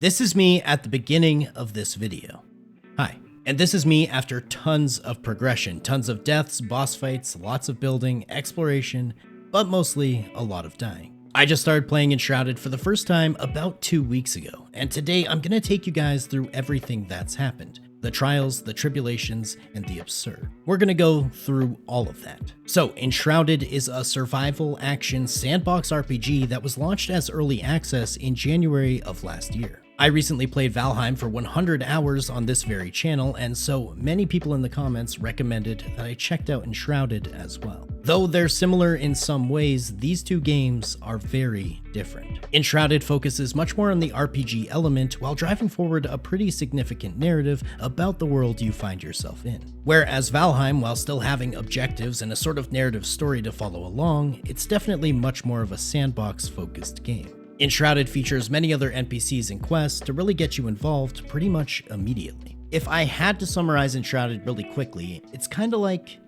This is me at the beginning of this video. Hi. And this is me after tons of progression, tons of deaths, boss fights, lots of building, exploration, but mostly a lot of dying. I just started playing Enshrouded for the first time about 2 weeks ago, and today I'm gonna take you guys through everything that's happened. The trials, the tribulations, and the absurd. We're gonna go through all of that. So, Enshrouded is a survival action sandbox RPG that was launched as early access in January of last year. I recently played Valheim for 100 hours on this very channel, and so many people in the comments recommended that I checked out Enshrouded as well. Though they're similar in some ways, these two games are very different. Enshrouded focuses much more on the RPG element while driving forward a pretty significant narrative about the world you find yourself in. Whereas Valheim, while still having objectives and a sort of narrative story to follow along, it's definitely much more of a sandbox-focused game. Enshrouded features many other NPCs and quests to really get you involved pretty much immediately. If I had to summarize Enshrouded really quickly, it's kinda like,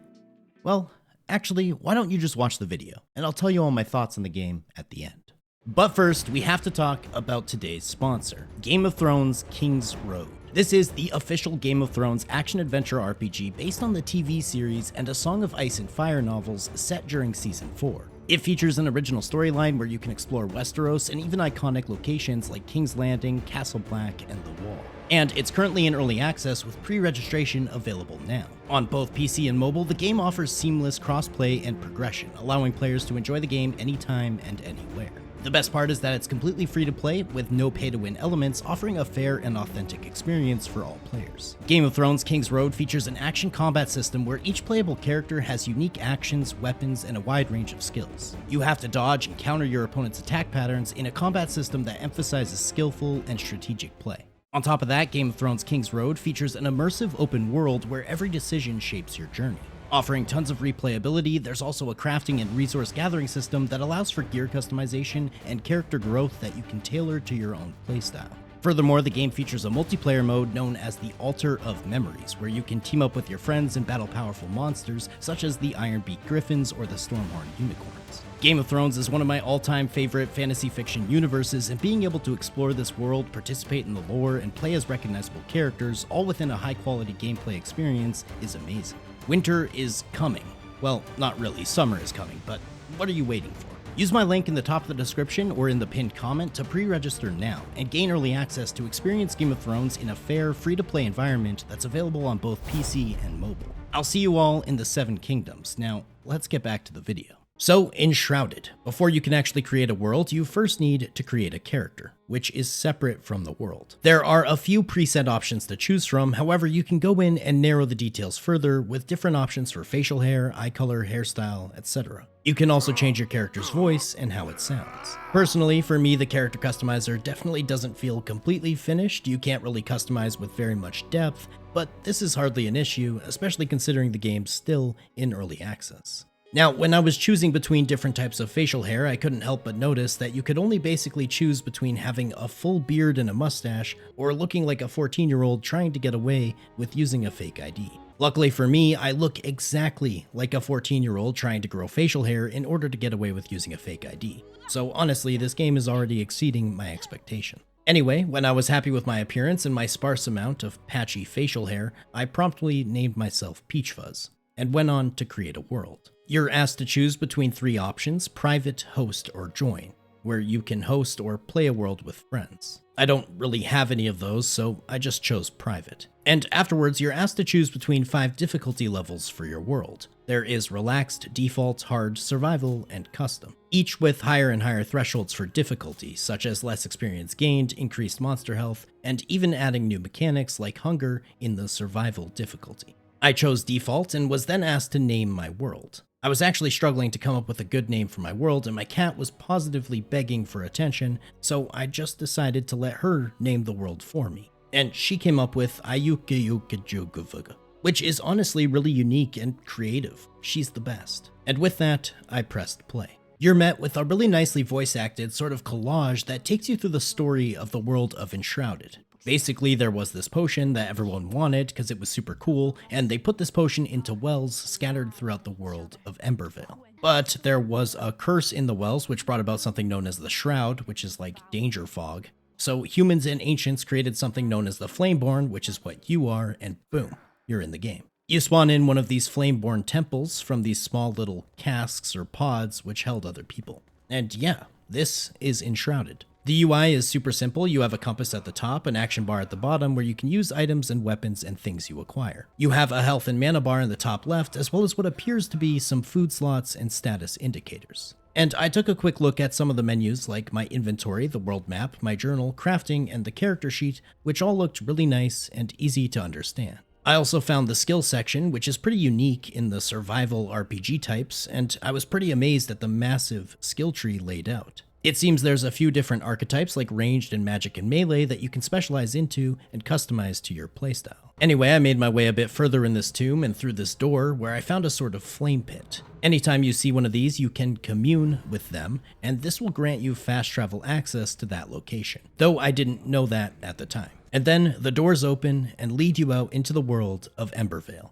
well, actually, why don't you just watch the video, and I'll tell you all my thoughts on the game at the end. But first, we have to talk about today's sponsor, Game of Thrones Kingsroad. This is the official Game of Thrones action-adventure RPG based on the TV series and A Song of Ice and Fire novels set during Season 4. It features an original storyline where you can explore Westeros and even iconic locations like King's Landing, Castle Black, and The Wall. And it's currently in early access with pre-registration available now. On both PC and mobile, the game offers seamless cross-play and progression, allowing players to enjoy the game anytime and anywhere. The best part is that it's completely free to play, with no pay-to-win elements, offering a fair and authentic experience for all players. Game of Thrones Kingsroad features an action combat system where each playable character has unique actions, weapons, and a wide range of skills. You have to dodge and counter your opponent's attack patterns in a combat system that emphasizes skillful and strategic play. On top of that, Game of Thrones Kingsroad features an immersive open world where every decision shapes your journey. Offering tons of replayability, there's also a crafting and resource gathering system that allows for gear customization and character growth that you can tailor to your own playstyle. Furthermore, the game features a multiplayer mode known as the Altar of Memories, where you can team up with your friends and battle powerful monsters such as the Ironbeak Griffins or the Stormhorn Unicorns. Game of Thrones is one of my all-time favorite fantasy fiction universes, and being able to explore this world, participate in the lore, and play as recognizable characters, all within a high-quality gameplay experience, is amazing. Winter is coming. Well, not really, summer is coming, but what are you waiting for? Use my link in the top of the description or in the pinned comment to pre-register now and gain early access to experience Game of Thrones in a fair, free-to-play environment that's available on both PC and mobile. I'll see you all in the Seven Kingdoms. Now, let's get back to the video. So, Enshrouded. Before you can actually create a world, you first need to create a character, which is separate from the world. There are a few preset options to choose from, however, you can go in and narrow the details further with different options for facial hair, eye color, hairstyle, etc. You can also change your character's voice and how it sounds. Personally, for me, the character customizer definitely doesn't feel completely finished. You can't really customize with very much depth, but this is hardly an issue, especially considering the game's still in early access. Now, when I was choosing between different types of facial hair, I couldn't help but notice that you could only basically choose between having a full beard and a mustache, or looking like a 14-year-old trying to get away with using a fake ID. Luckily for me, I look exactly like a 14-year-old trying to grow facial hair in order to get away with using a fake ID. So honestly, this game is already exceeding my expectation. Anyway, when I was happy with my appearance and my sparse amount of patchy facial hair, I promptly named myself Peach Fuzz, and went on to create a world. You're asked to choose between 3 options: private, host, or join, where you can host or play a world with friends. I don't really have any of those, so I just chose private. And afterwards, you're asked to choose between 5 difficulty levels for your world. There is relaxed, default, hard, survival, and custom, each with higher and higher thresholds for difficulty, such as less experience gained, increased monster health, and even adding new mechanics like hunger in the survival difficulty. I chose default and was then asked to name my world. I was actually struggling to come up with a good name for my world, and my cat was positively begging for attention, so I just decided to let her name the world for me. And she came up with Ayukayukajuguvuga, which is honestly really unique and creative. She's the best. And with that, I pressed play. You're met with a really nicely voice-acted sort of collage that takes you through the story of the world of Enshrouded. Basically, there was this potion that everyone wanted because it was super cool, and they put this potion into wells scattered throughout the world of Embervale. But there was a curse in the wells which brought about something known as the Shroud, which is like danger fog. So humans and ancients created something known as the Flameborn, which is what you are, and boom, you're in the game. You spawn in one of these Flameborn temples from these small little casks or pods which held other people. And yeah, this is Enshrouded. The UI is super simple. You have a compass at the top, an action bar at the bottom where you can use items and weapons and things you acquire. You have a health and mana bar in the top left, as well as what appears to be some food slots and status indicators. And I took a quick look at some of the menus like my inventory, the world map, my journal, crafting, and the character sheet, which all looked really nice and easy to understand. I also found the skill section, which is pretty unique in the survival RPG types, and I was pretty amazed at the massive skill tree laid out. It seems there's a few different archetypes like ranged and magic and melee that you can specialize into and customize to your playstyle. Anyway, I made my way a bit further in this tomb and through this door where I found a sort of flame pit. Anytime you see one of these, you can commune with them, and this will grant you fast travel access to that location, though I didn't know that at the time. And then the doors open and lead you out into the world of Embervale.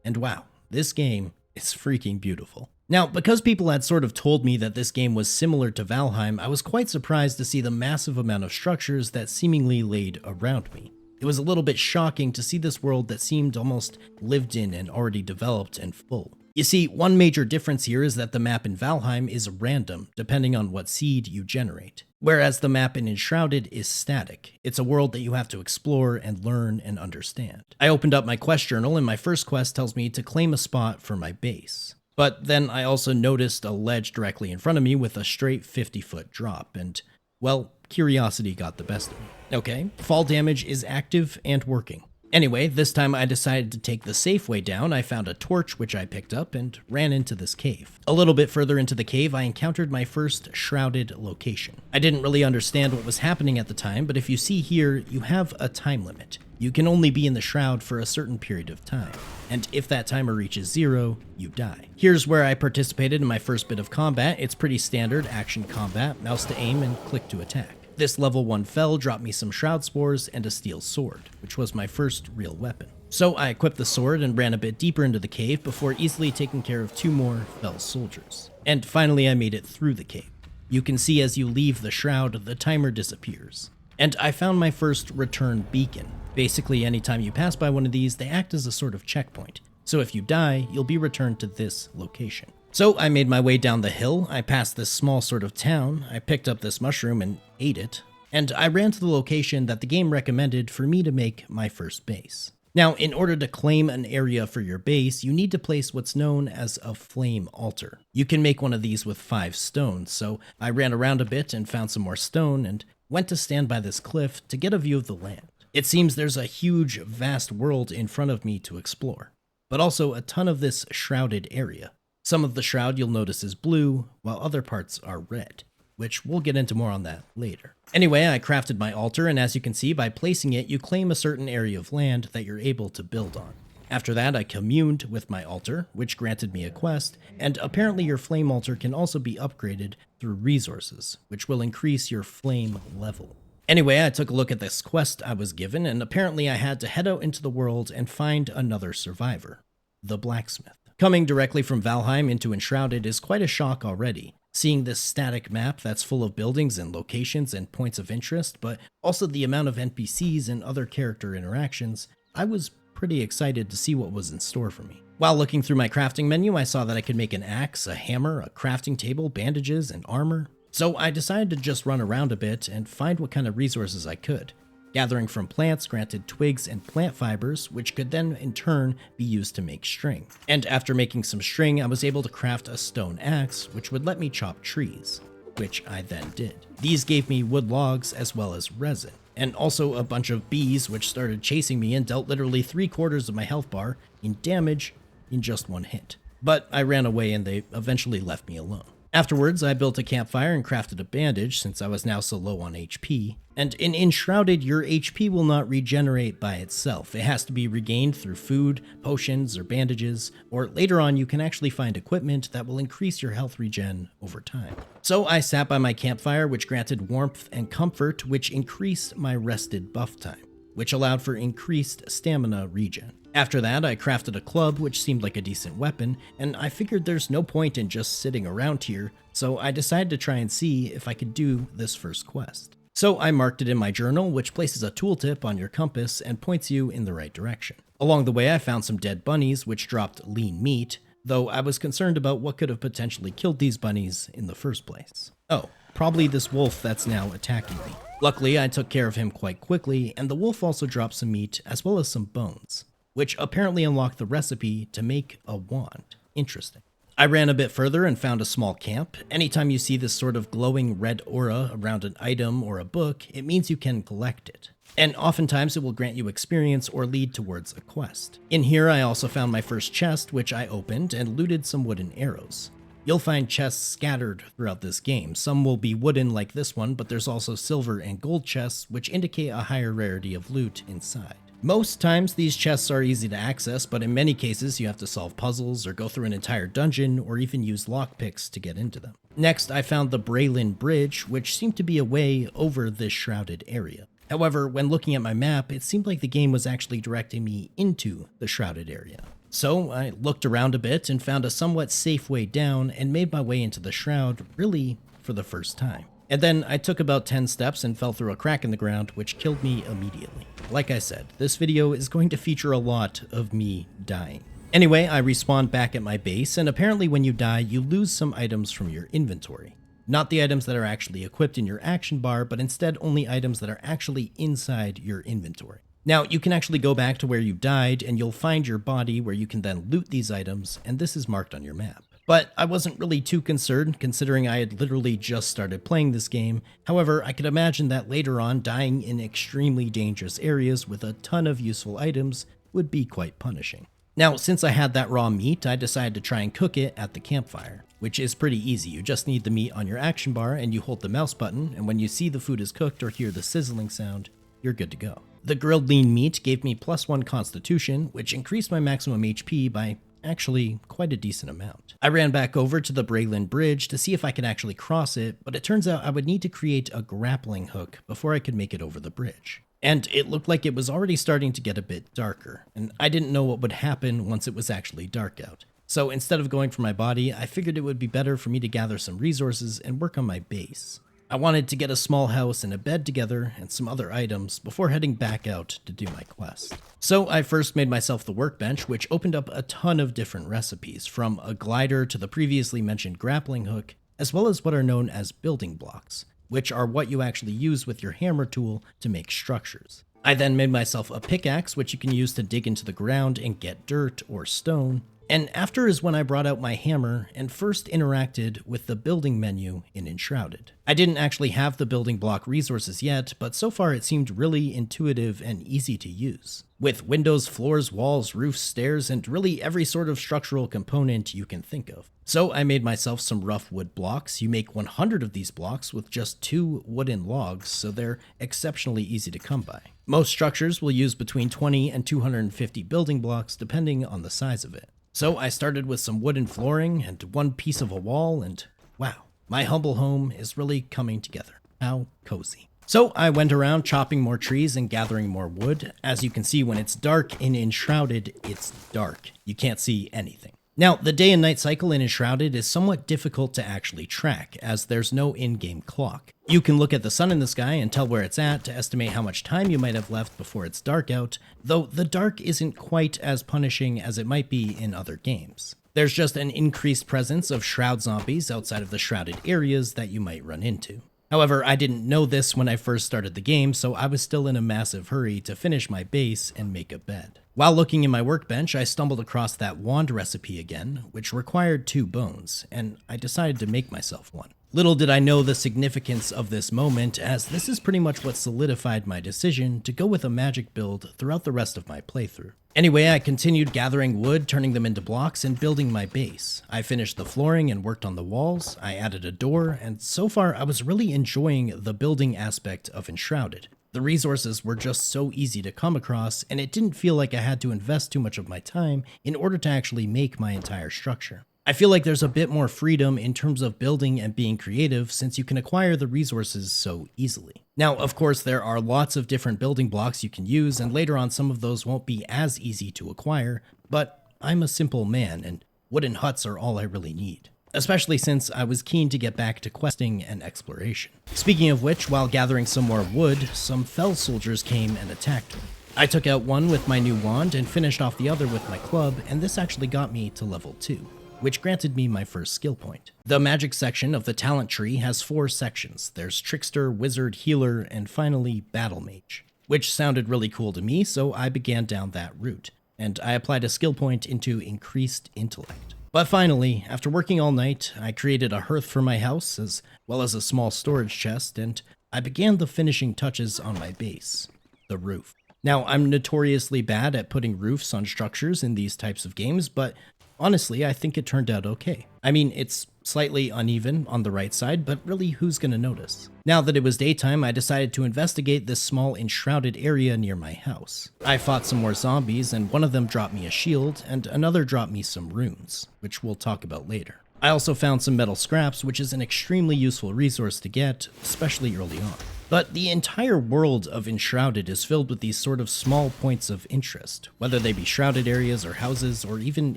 And wow, this game is freaking beautiful. Now, because people had sort of told me that this game was similar to Valheim, I was quite surprised to see the massive amount of structures that seemingly laid around me. It was a little bit shocking to see this world that seemed almost lived in and already developed and full. You see, one major difference here is that the map in Valheim is random, depending on what seed you generate, whereas the map in Enshrouded is static. It's a world that you have to explore and learn and understand. I opened up my quest journal, and my first quest tells me to claim a spot for my base. But then I also noticed a ledge directly in front of me with a straight 50-foot drop, and, well, curiosity got the best of me. Okay, fall damage is active and working. Anyway, this time I decided to take the safe way down. I found a torch which I picked up and ran into this cave. A little bit further into the cave, I encountered my first shrouded location. I didn't really understand what was happening at the time, but if you see here, you have a time limit. You can only be in the shroud for a certain period of time, and if that timer reaches 0, you die. Here's where I participated in my first bit of combat. It's pretty standard action combat, mouse to aim and click to attack. This level 1 fell dropped me some shroud spores and a steel sword, which was my first real weapon. So I equipped the sword and ran a bit deeper into the cave before easily taking care of 2 more fell soldiers. And finally I made it through the cave. You can see as you leave the shroud, the timer disappears. And I found my first return beacon. Basically, anytime you pass by one of these, they act as a sort of checkpoint. So if you die, you'll be returned to this location. So I made my way down the hill, I passed this small sort of town, I picked up this mushroom and ate it, and I ran to the location that the game recommended for me to make my first base. Now, in order to claim an area for your base, you need to place what's known as a flame altar. You can make one of these with 5 stones, so I ran around a bit and found some more stone and went to stand by this cliff to get a view of the land. It seems there's a huge, vast world in front of me to explore, but also a ton of this shrouded area. Some of the shroud you'll notice is blue, while other parts are red, which we'll get into more on that later. Anyway, I crafted my altar, and as you can see, by placing it, you claim a certain area of land that you're able to build on. After that, I communed with my altar, which granted me a quest, and apparently your flame altar can also be upgraded through resources, which will increase your flame level. Anyway, I took a look at this quest I was given, and apparently I had to head out into the world and find another survivor, the blacksmith. Coming directly from Valheim into Enshrouded is quite a shock already. Seeing this static map that's full of buildings and locations and points of interest, but also the amount of NPCs and other character interactions, I was pretty excited to see what was in store for me. While looking through my crafting menu, I saw that I could make an axe, a hammer, a crafting table, bandages, and armor. So I decided to just run around a bit and find what kind of resources I could. Gathering from plants granted twigs and plant fibers, which could then in turn be used to make string. And after making some string, I was able to craft a stone axe, which would let me chop trees, which I then did. These gave me wood logs as well as resin, and also a bunch of bees which started chasing me and dealt literally 3/4 of my health bar in damage in just one hit. But I ran away and they eventually left me alone. Afterwards, I built a campfire and crafted a bandage since I was now so low on HP. And in Enshrouded, your HP will not regenerate by itself. It has to be regained through food, potions, or bandages, or later on you can actually find equipment that will increase your health regen over time. So I sat by my campfire, which granted warmth and comfort, which increased my rested buff time, which allowed for increased stamina regen. After that, I crafted a club, which seemed like a decent weapon, and I figured there's no point in just sitting around here, so I decided to try and see if I could do this first quest. So I marked it in my journal, which places a tooltip on your compass and points you in the right direction. Along the way, I found some dead bunnies, which dropped lean meat, though I was concerned about what could have potentially killed these bunnies in the first place. Oh, probably this wolf that's now attacking me. Luckily, I took care of him quite quickly, and the wolf also dropped some meat as well as some bones, which apparently unlocked the recipe to make a wand. Interesting. I ran a bit further and found a small camp. Anytime you see this sort of glowing red aura around an item or a book, it means you can collect it. And oftentimes it will grant you experience or lead towards a quest. In here I also found my first chest, which I opened and looted some wooden arrows. You'll find chests scattered throughout this game. Some will be wooden like this one, but there's also silver and gold chests, which indicate a higher rarity of loot inside. Most times these chests are easy to access, but in many cases you have to solve puzzles or go through an entire dungeon or even use lockpicks to get into them. Next, I found the Braylin Bridge, which seemed to be a way over this shrouded area. However, when looking at my map, it seemed like the game was actually directing me into the shrouded area. So I looked around a bit and found a somewhat safe way down and made my way into the shroud, really for the first time. And then I took about 10 steps and fell through a crack in the ground, which killed me immediately. Like I said, this video is going to feature a lot of me dying. Anyway, I respawned back at my base, and apparently when you die, you lose some items from your inventory. Not the items that are actually equipped in your action bar, but instead only items that are actually inside your inventory. Now, you can actually go back to where you died, and you'll find your body where you can then loot these items, and this is marked on your map. But I wasn't really too concerned, considering I had literally just started playing this game. However, I could imagine that later on, dying in extremely dangerous areas with a ton of useful items would be quite punishing. Now, since I had that raw meat, I decided to try and cook it at the campfire, which is pretty easy. You just need the meat on your action bar, and you hold the mouse button, and when you see the food is cooked or hear the sizzling sound, you're good to go. The grilled lean meat gave me +1 constitution, which increased my maximum HP by actually quite a decent amount. I ran back over to the Braylin Bridge to see if I could actually cross it, but it turns out I would need to create a grappling hook before I could make it over the bridge. And it looked like it was already starting to get a bit darker, and I didn't know what would happen once it was actually dark out. So instead of going for my body, I figured it would be better for me to gather some resources and work on my base. I wanted to get a small house and a bed together and some other items before heading back out to do my quest. So I first made myself the workbench, which opened up a ton of different recipes, from a glider to the previously mentioned grappling hook, as well as what are known as building blocks, which are what you actually use with your hammer tool to make structures. I then made myself a pickaxe, which you can use to dig into the ground and get dirt or stone. And after is when I brought out my hammer and first interacted with the building menu in Enshrouded. I didn't actually have the building block resources yet, but so far it seemed really intuitive and easy to use, with windows, floors, walls, roofs, stairs, and really every sort of structural component you can think of. So I made myself some rough wood blocks. You make 100 of these blocks with just 2 wooden logs, so they're exceptionally easy to come by. Most structures will use between 20 and 250 building blocks depending on the size of it. So I started with some wooden flooring and 1 piece of a wall, and wow, my humble home is really coming together. How cozy. So I went around chopping more trees and gathering more wood. As you can see, when it's dark in Enshrouded, it's dark. You can't see anything. Now, the day and night cycle in Enshrouded is somewhat difficult to actually track, as there's no in-game clock. You can look at the sun in the sky and tell where it's at to estimate how much time you might have left before it's dark out, though the dark isn't quite as punishing as it might be in other games. There's just an increased presence of shroud zombies outside of the shrouded areas that you might run into. However, I didn't know this when I first started the game, so I was still in a massive hurry to finish my base and make a bed. While looking in my workbench, I stumbled across that wand recipe again, which required 2 bones, and I decided to make myself one. Little did I know the significance of this moment, as this is pretty much what solidified my decision to go with a magic build throughout the rest of my playthrough. Anyway, I continued gathering wood, turning them into blocks, and building my base. I finished the flooring and worked on the walls, I added a door, and so far I was really enjoying the building aspect of Enshrouded. The resources were just so easy to come across, and it didn't feel like I had to invest too much of my time in order to actually make my entire structure. I feel like there's a bit more freedom in terms of building and being creative, since you can acquire the resources so easily. Now, of course, there are lots of different building blocks you can use, and later on some of those won't be as easy to acquire, but I'm a simple man, and wooden huts are all I really need. especially since I was keen to get back to questing and exploration. Speaking of which, while gathering some more wood, some fell soldiers came and attacked me. I took out one with my new wand and finished off the other with my club, and this actually got me to level 2, which granted me my first skill point. The magic section of the talent tree has 4 sections. There's Trickster, Wizard, Healer, and finally Battle Mage, which sounded really cool to me, so I began down that route, and I applied a skill point into Increased Intellect. But finally, after working all night, I created a hearth for my house, as well as a small storage chest, and I began the finishing touches on my base, the roof. Now, I'm notoriously bad at putting roofs on structures in these types of games, but honestly, I think it turned out okay. I mean, it's slightly uneven on the right side, but really, who's gonna notice? Now that it was daytime, I decided to investigate this small enshrouded area near my house. I fought some more zombies, and one of them dropped me a shield, and another dropped me some runes, which we'll talk about later. I also found some metal scraps, which is an extremely useful resource to get, especially early on. But the entire world of Enshrouded is filled with these sort of small points of interest, whether they be shrouded areas or houses or even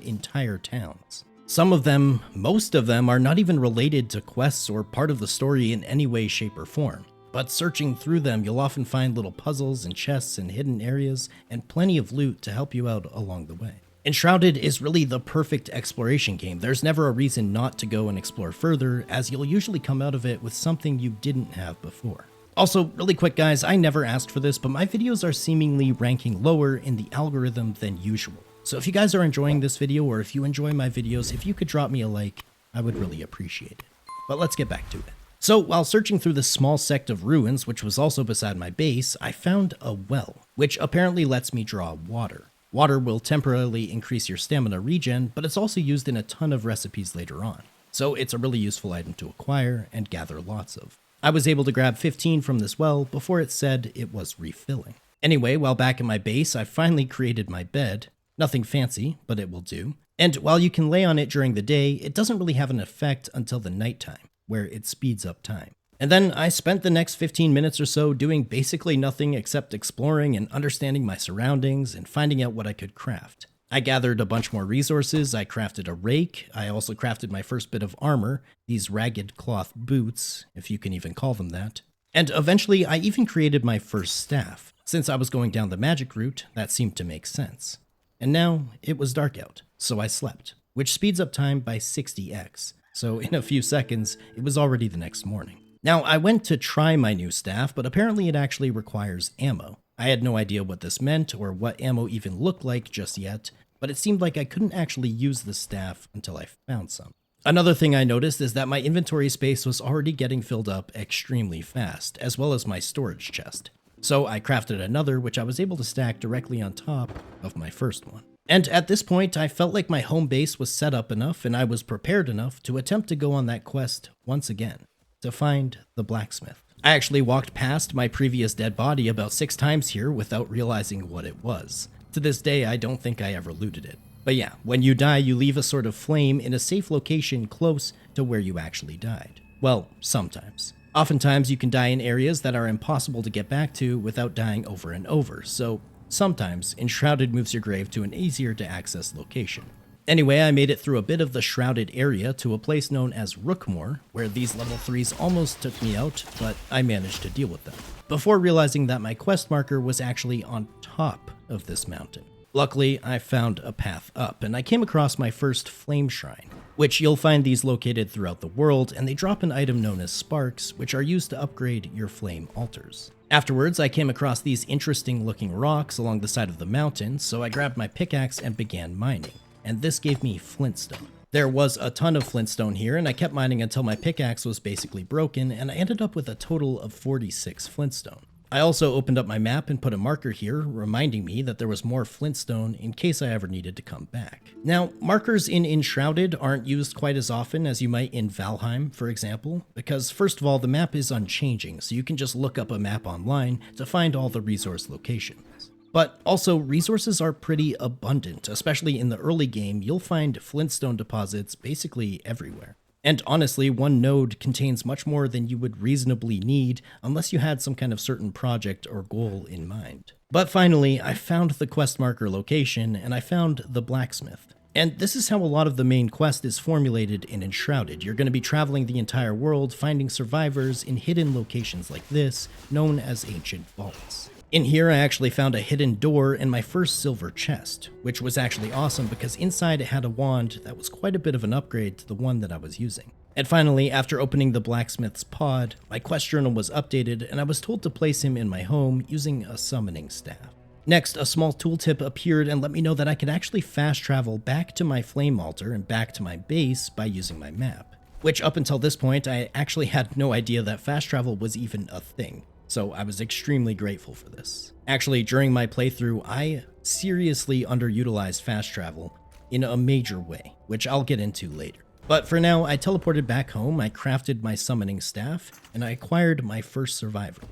entire towns. Some of them, most of them, are not even related to quests or part of the story in any way, shape, or form. But searching through them, you'll often find little puzzles and chests and hidden areas, and plenty of loot to help you out along the way. Enshrouded is really the perfect exploration game. There's never a reason not to go and explore further, as you'll usually come out of it with something you didn't have before. Also, really quick guys, I never asked for this, but my videos are seemingly ranking lower in the algorithm than usual. So if you guys are enjoying this video, or if you enjoy my videos, if you could drop me a like, I would really appreciate it. But let's get back to it. So while searching through this small sect of ruins, which was also beside my base, I found a well, which apparently lets me draw water. Water will temporarily increase your stamina regen, but it's also used in a ton of recipes later on. So it's a really useful item to acquire and gather lots of. I was able to grab 15 from this well before it said it was refilling. Anyway, while back at my base, I finally created my bed. Nothing fancy, but it will do. And while you can lay on it during the day, it doesn't really have an effect until the nighttime, where it speeds up time. And then I spent the next 15 minutes or so doing basically nothing except exploring and understanding my surroundings and finding out what I could craft. I gathered a bunch more resources, I crafted a rake, I also crafted my first bit of armor, these ragged cloth boots, if you can even call them that. And eventually I even created my first staff. Since I was going down the magic route, that seemed to make sense. And now it was dark out, so I slept, which speeds up time by 60x. So in a few seconds, it was already the next morning. Now I went to try my new staff, but apparently it actually requires ammo. I had no idea what this meant or what ammo even looked like just yet, but it seemed like I couldn't actually use the staff until I found some. Another thing I noticed is that my inventory space was already getting filled up extremely fast, as well as my storage chest. So I crafted another, which I was able to stack directly on top of my first one. And at this point, I felt like my home base was set up enough and I was prepared enough to attempt to go on that quest once again, to find the blacksmith. I actually walked past my previous dead body about 6 times here without realizing what it was. To this day, I don't think I ever looted it. But yeah, when you die, you leave a sort of flame in a safe location close to where you actually died. Well, sometimes. Oftentimes, you can die in areas that are impossible to get back to without dying over and over, so sometimes Enshrouded moves your grave to an easier to access location. Anyway, I made it through a bit of the shrouded area to a place known as Rookmoor, where these level 3s almost took me out, but I managed to deal with them, before realizing that my quest marker was actually on top of this mountain. Luckily, I found a path up, and I came across my first flame shrine, which you'll find these located throughout the world, and they drop an item known as sparks, which are used to upgrade your flame altars. Afterwards, I came across these interesting looking rocks along the side of the mountain, so I grabbed my pickaxe and began mining. And this gave me flintstone. There was a ton of flintstone here, and I kept mining until my pickaxe was basically broken, and I ended up with a total of 46 flintstone. I also opened up my map and put a marker here, reminding me that there was more flintstone in case I ever needed to come back. Now, markers in Enshrouded aren't used quite as often as you might in Valheim, for example, because first of all, the map is unchanging, so you can just look up a map online to find all the resource locations. But also, resources are pretty abundant, especially in the early game. You'll find flintstone deposits basically everywhere. And honestly, one node contains much more than you would reasonably need unless you had some kind of certain project or goal in mind. But finally, I found the quest marker location, and I found the blacksmith. And this is how a lot of the main quest is formulated in Enshrouded. You're going to be traveling the entire world, finding survivors in hidden locations like this, known as ancient vaults. In here, I actually found a hidden door in my first silver chest, which was actually awesome because inside it had a wand that was quite a bit of an upgrade to the one that I was using. And finally, after opening the blacksmith's pod, my quest journal was updated and I was told to place him in my home using a summoning staff. Next, a small tooltip appeared and let me know that I could actually fast travel back to my flame altar and back to my base by using my map. Which up until this point, I actually had no idea that fast travel was even a thing. So I was extremely grateful for this. Actually, during my playthrough, I seriously underutilized fast travel in a major way, which I'll get into later. But for now, I teleported back home, I crafted my summoning staff, and I acquired my first survivor,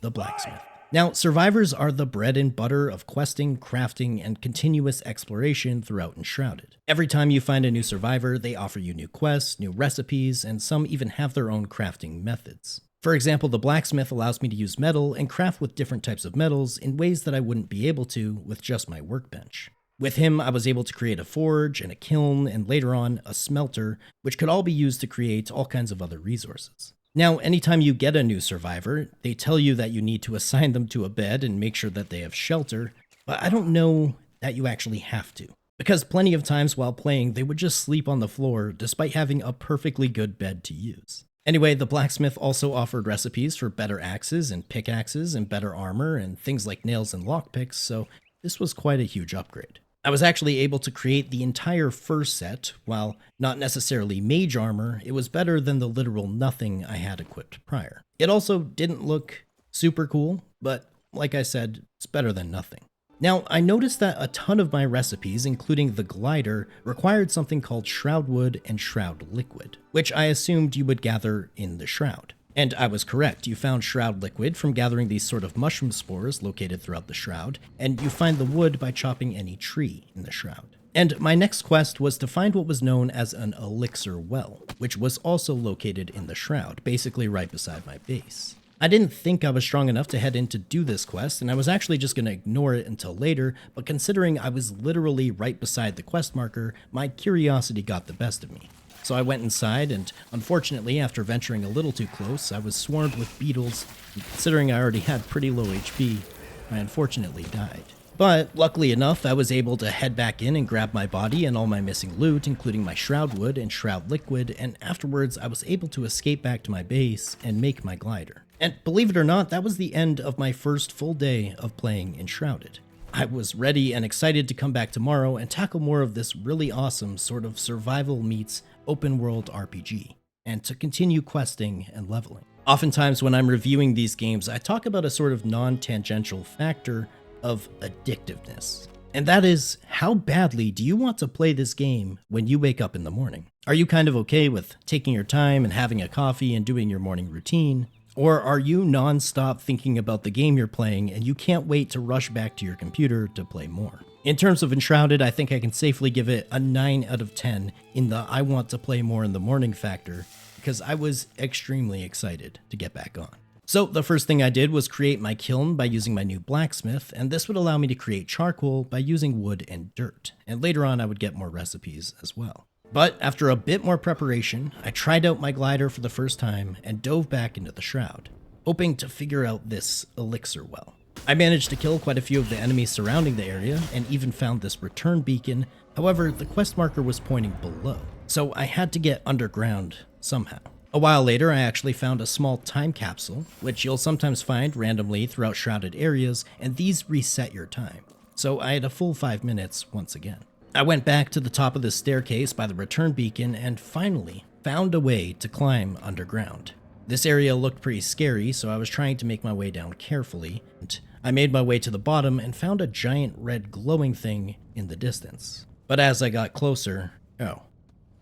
the blacksmith. Now, survivors are the bread and butter of questing, crafting, and continuous exploration throughout Enshrouded. Every time you find a new survivor, they offer you new quests, new recipes, and some even have their own crafting methods. For example, the blacksmith allows me to use metal and craft with different types of metals in ways that I wouldn't be able to with just my workbench. With him, I was able to create a forge and a kiln, and later on, a smelter, which could all be used to create all kinds of other resources. Now, anytime you get a new survivor, they tell you that you need to assign them to a bed and make sure that they have shelter, but I don't know that you actually have to. Because plenty of times while playing, they would just sleep on the floor despite having a perfectly good bed to use. Anyway, the blacksmith also offered recipes for better axes and pickaxes and better armor and things like nails and lockpicks, so this was quite a huge upgrade. I was actually able to create the entire first set. While not necessarily mage armor, it was better than the literal nothing I had equipped prior. It also didn't look super cool, but like I said, it's better than nothing. Now, I noticed that a ton of my recipes, including the glider, required something called shroud wood and shroud liquid, which I assumed you would gather in the shroud. And I was correct, you found shroud liquid from gathering these sort of mushroom spores located throughout the shroud, and you find the wood by chopping any tree in the shroud. And my next quest was to find what was known as an elixir well, which was also located in the shroud, basically right beside my base. I didn't think I was strong enough to head in to do this quest, and I was actually just going to ignore it until later, but considering I was literally right beside the quest marker, my curiosity got the best of me. So I went inside, and unfortunately, after venturing a little too close, I was swarmed with beetles, and considering I already had pretty low HP, I unfortunately died. But luckily enough, I was able to head back in and grab my body and all my missing loot, including my shroud wood and shroud liquid, and afterwards I was able to escape back to my base and make my glider. And believe it or not, that was the end of my first full day of playing Enshrouded. I was ready and excited to come back tomorrow and tackle more of this really awesome sort of survival meets open world RPG, and to continue questing and leveling. Oftentimes when I'm reviewing these games, I talk about a sort of non-tangential factor of addictiveness. And that is, how badly do you want to play this game when you wake up in the morning? Are you kind of okay with taking your time and having a coffee and doing your morning routine? Or are you non-stop thinking about the game you're playing and you can't wait to rush back to your computer to play more? In terms of Enshrouded, I think I can safely give it a 9 out of 10 in the I want to play more in the morning factor, because I was extremely excited to get back on. So the first thing I did was create my kiln by using my new blacksmith, and this would allow me to create charcoal by using wood and dirt, and later on I would get more recipes as well. But after a bit more preparation, I tried out my glider for the first time and dove back into the shroud, hoping to figure out this elixir well. I managed to kill quite a few of the enemies surrounding the area and even found this return beacon. However, the quest marker was pointing below, so I had to get underground somehow. A while later, I actually found a small time capsule, which you'll sometimes find randomly throughout shrouded areas, and these reset your time. So I had a full 5 minutes once again. I went back to the top of the staircase by the return beacon and finally found a way to climb underground. This area looked pretty scary, so I was trying to make my way down carefully, and I made my way to the bottom and found a giant red glowing thing in the distance. But as I got closer,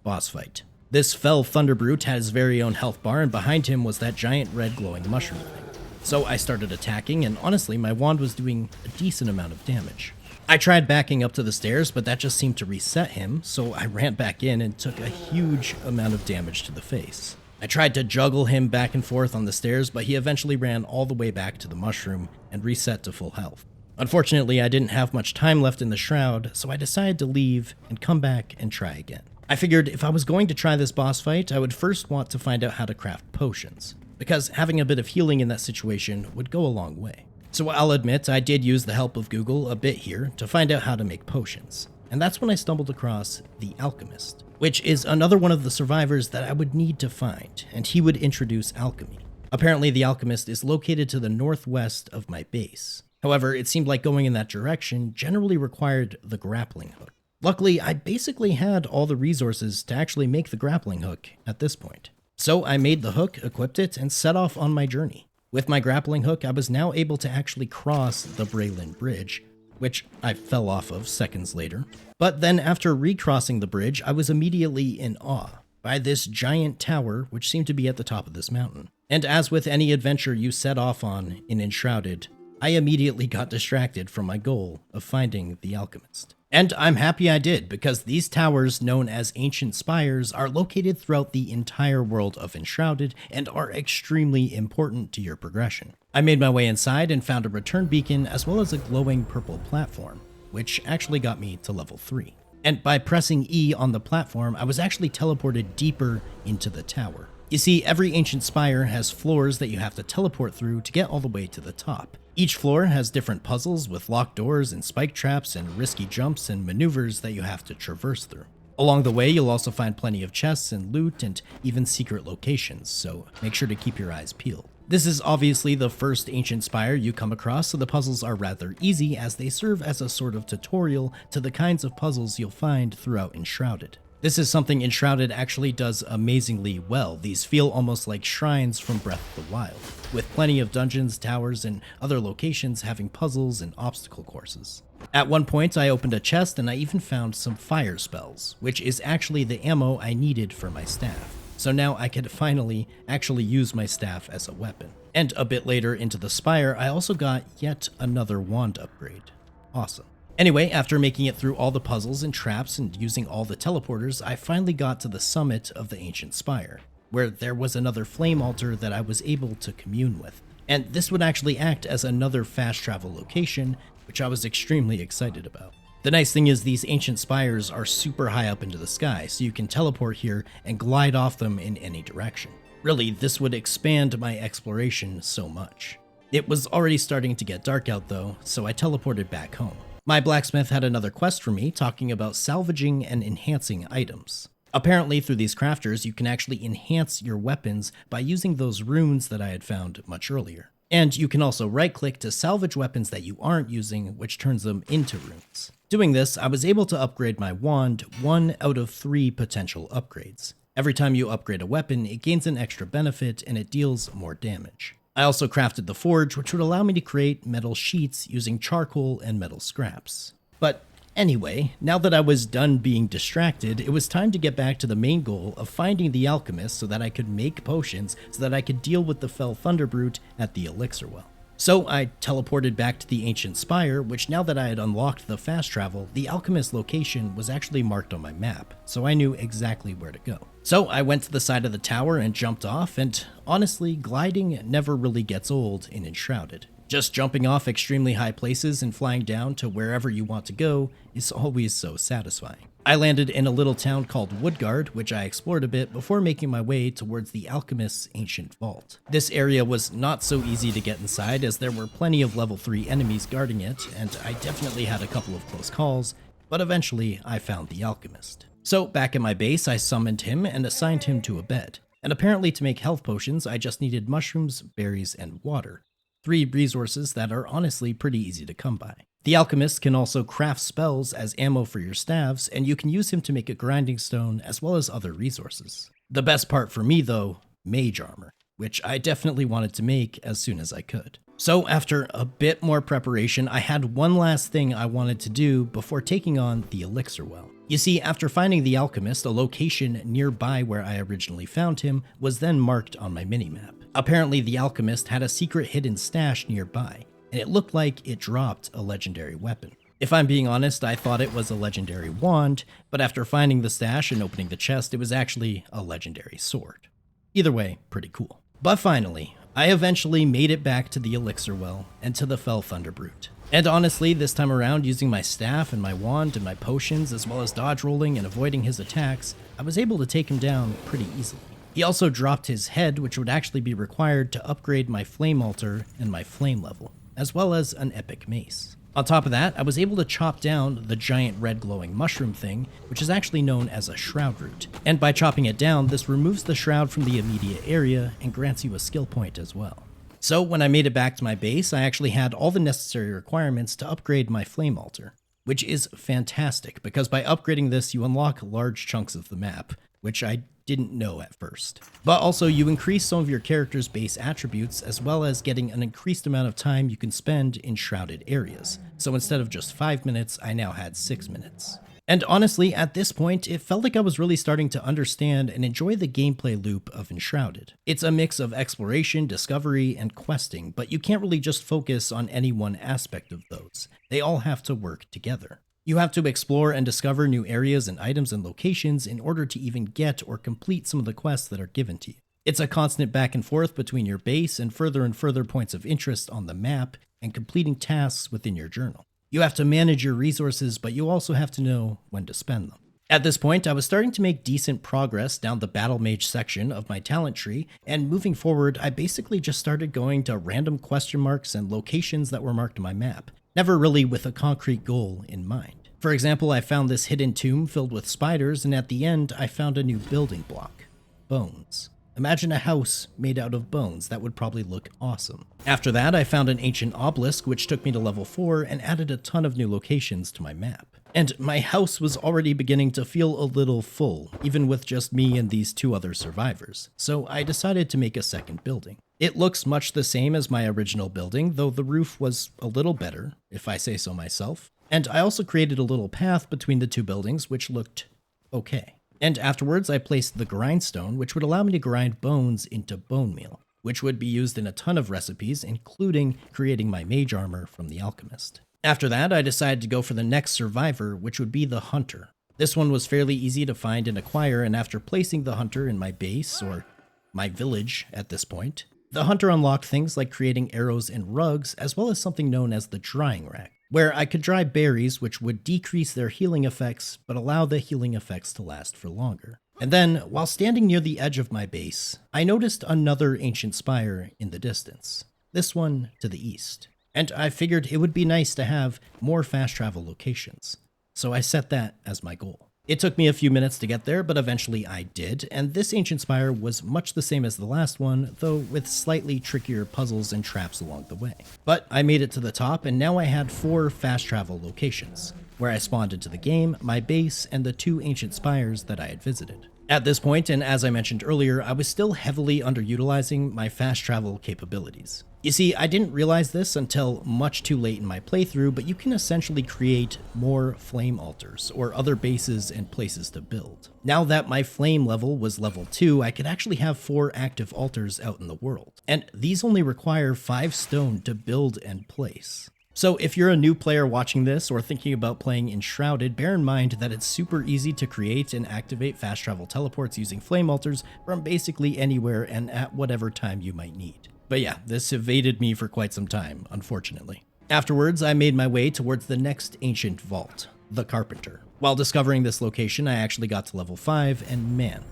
boss fight. This fell Thunderbrute had his very own health bar, and behind him was that giant red glowing mushroom thing. So I started attacking, and honestly, my wand was doing a decent amount of damage. I tried backing up to the stairs, but that just seemed to reset him, so I ran back in and took a huge amount of damage to the face. I tried to juggle him back and forth on the stairs, but he eventually ran all the way back to the mushroom and reset to full health. Unfortunately, I didn't have much time left in the shroud, so I decided to leave and come back and try again. I figured if I was going to try this boss fight, I would first want to find out how to craft potions, because having a bit of healing in that situation would go a long way. So I'll admit I did use the help of Google a bit here to find out how to make potions, and that's when I stumbled across the Alchemist, which is another one of the survivors that I would need to find, and he would introduce alchemy. Apparently the Alchemist is located to the northwest of my base. However, it seemed like going in that direction generally required the grappling hook. Luckily, I basically had all the resources to actually make the grappling hook at this point. So I made the hook, equipped it, and set off on my journey. With my grappling hook, I was now able to actually cross the Braylon Bridge, which I fell off of seconds later. But then after recrossing the bridge, I was immediately in awe by this giant tower which seemed to be at the top of this mountain. And as with any adventure you set off on in Enshrouded, I immediately got distracted from my goal of finding the Alchemist. And I'm happy I did, because these towers, known as ancient spires, are located throughout the entire world of Enshrouded and are extremely important to your progression. I made my way inside and found a return beacon as well as a glowing purple platform, which actually got me to level 3. And by pressing E on the platform, I was actually teleported deeper into the tower. You see, every ancient spire has floors that you have to teleport through to get all the way to the top. Each floor has different puzzles with locked doors and spike traps and risky jumps and maneuvers that you have to traverse through. Along the way, you'll also find plenty of chests and loot and even secret locations, so make sure to keep your eyes peeled. This is obviously the first ancient spire you come across, so the puzzles are rather easy as they serve as a sort of tutorial to the kinds of puzzles you'll find throughout Enshrouded. This is something Enshrouded actually does amazingly well. These feel almost like shrines from Breath of the Wild, with plenty of dungeons, towers, and other locations having puzzles and obstacle courses. At one point, I opened a chest and I even found some fire spells, which is actually the ammo I needed for my staff. So now I could finally actually use my staff as a weapon. And a bit later into the spire, I also got yet another wand upgrade. Awesome. Anyway, after making it through all the puzzles and traps and using all the teleporters, I finally got to the summit of the ancient spire, where there was another flame altar that I was able to commune with. And this would actually act as another fast travel location, which I was extremely excited about. The nice thing is these ancient spires are super high up into the sky, so you can teleport here and glide off them in any direction. Really, this would expand my exploration so much. It was already starting to get dark out though, so I teleported back home. My blacksmith had another quest for me talking about salvaging and enhancing items. Apparently through these crafters you can actually enhance your weapons by using those runes that I had found much earlier. And you can also right-click to salvage weapons that you aren't using, which turns them into runes. Doing this, I was able to upgrade my wand 1 out of 3 potential upgrades. Every time you upgrade a weapon, it gains an extra benefit and it deals more damage. I also crafted the forge, which would allow me to create metal sheets using charcoal and metal scraps. But anyway, now that I was done being distracted, it was time to get back to the main goal of finding the Alchemist so that I could make potions so that I could deal with the fell Thunderbrute at the Elixir well. So I teleported back to the ancient spire, which now that I had unlocked the fast travel, the Alchemist location was actually marked on my map, so I knew exactly where to go. So I went to the side of the tower and jumped off, and honestly, gliding never really gets old in Enshrouded. Just jumping off extremely high places and flying down to wherever you want to go is always so satisfying. I landed in a little town called Woodguard, which I explored a bit before making my way towards the Alchemist's ancient vault. This area was not so easy to get inside as there were plenty of level 3 enemies guarding it, and I definitely had a couple of close calls, but eventually I found the Alchemist. So back at my base, I summoned him and assigned him to a bed. And apparently to make health potions, I just needed mushrooms, berries, and water. 3 resources that are honestly pretty easy to come by. The Alchemist can also craft spells as ammo for your staves, and you can use him to make a grinding stone as well as other resources. The best part for me though, mage armor, which I definitely wanted to make as soon as I could. So after a bit more preparation, I had one last thing I wanted to do before taking on the Elixir well. You see, after finding the Alchemist, a location nearby where I originally found him was then marked on my minimap. Apparently the Alchemist had a secret hidden stash nearby, and it looked like it dropped a legendary weapon. If I'm being honest, I thought it was a legendary wand, but after finding the stash and opening the chest, it was actually a legendary sword. Either way, pretty cool. But finally, I eventually made it back to the Elixir Well and to the Fell Thunderbrute. And honestly, this time around, using my staff and my wand and my potions, as well as dodge rolling and avoiding his attacks, I was able to take him down pretty easily. He also dropped his head, which would actually be required to upgrade my flame altar and my flame level, as well as an epic mace. On top of that, I was able to chop down the giant red glowing mushroom thing, which is actually known as a shroud root. And by chopping it down, this removes the shroud from the immediate area and grants you a skill point as well. So when I made it back to my base, I actually had all the necessary requirements to upgrade my flame altar, which is fantastic because by upgrading this, you unlock large chunks of the map, which I didn't know at first. But also you increase some of your character's base attributes as well as getting an increased amount of time you can spend in shrouded areas. So instead of just 5 minutes, I now had 6 minutes. And honestly, at this point, it felt like I was really starting to understand and enjoy the gameplay loop of Enshrouded. It's a mix of exploration, discovery, and questing, but you can't really just focus on any one aspect of those. They all have to work together. You have to explore and discover new areas and items and locations in order to even get or complete some of the quests that are given to you. It's a constant back and forth between your base and further points of interest on the map and completing tasks within your journal. You have to manage your resources, but you also have to know when to spend them. At this point, I was starting to make decent progress down the battle mage section of my talent tree, and moving forward, I basically just started going to random question marks and locations that were marked on my map, never really with a concrete goal in mind. For example, I found this hidden tomb filled with spiders, and at the end, I found a new building block: bones. Imagine a house made out of bones. That would probably look awesome. After that, I found an ancient obelisk, which took me to level 4 and added a ton of new locations to my map. And my house was already beginning to feel a little full, even with just me and these 2 other survivors. So I decided to make a second building. It looks much the same as my original building, though the roof was a little better, if I say so myself. And I also created a little path between the 2 buildings, which looked okay. And afterwards, I placed the grindstone, which would allow me to grind bones into bone meal, which would be used in a ton of recipes, including creating my mage armor from the alchemist. After that, I decided to go for the next survivor, which would be the hunter. This one was fairly easy to find and acquire, and after placing the hunter in my base, or my village at this point, the hunter unlocked things like creating arrows and rugs, as well as something known as the drying rack, where I could dry berries which would decrease their healing effects, but allow the healing effects to last for longer. And then, while standing near the edge of my base, I noticed another ancient spire in the distance, this one to the east. And I figured it would be nice to have more fast travel locations, so I set that as my goal. It took me a few minutes to get there, but eventually I did, and this ancient spire was much the same as the last one, though with slightly trickier puzzles and traps along the way. But I made it to the top, and now I had 4 fast travel locations, where I spawned into the game, my base, and the 2 ancient spires that I had visited. At this point, and as I mentioned earlier, I was still heavily underutilizing my fast travel capabilities. You see, I didn't realize this until much too late in my playthrough, but you can essentially create more flame altars or other bases and places to build. Now that my flame level was level 2, I could actually have 4 active altars out in the world, and these only require 5 stone to build and place. So if you're a new player watching this or thinking about playing Enshrouded, bear in mind that it's super easy to create and activate fast travel teleports using flame altars from basically anywhere and at whatever time you might need. But yeah, this evaded me for quite some time, unfortunately. Afterwards, I made my way towards the next ancient vault, the Carpenter. While discovering this location, I actually got to level 5, and man,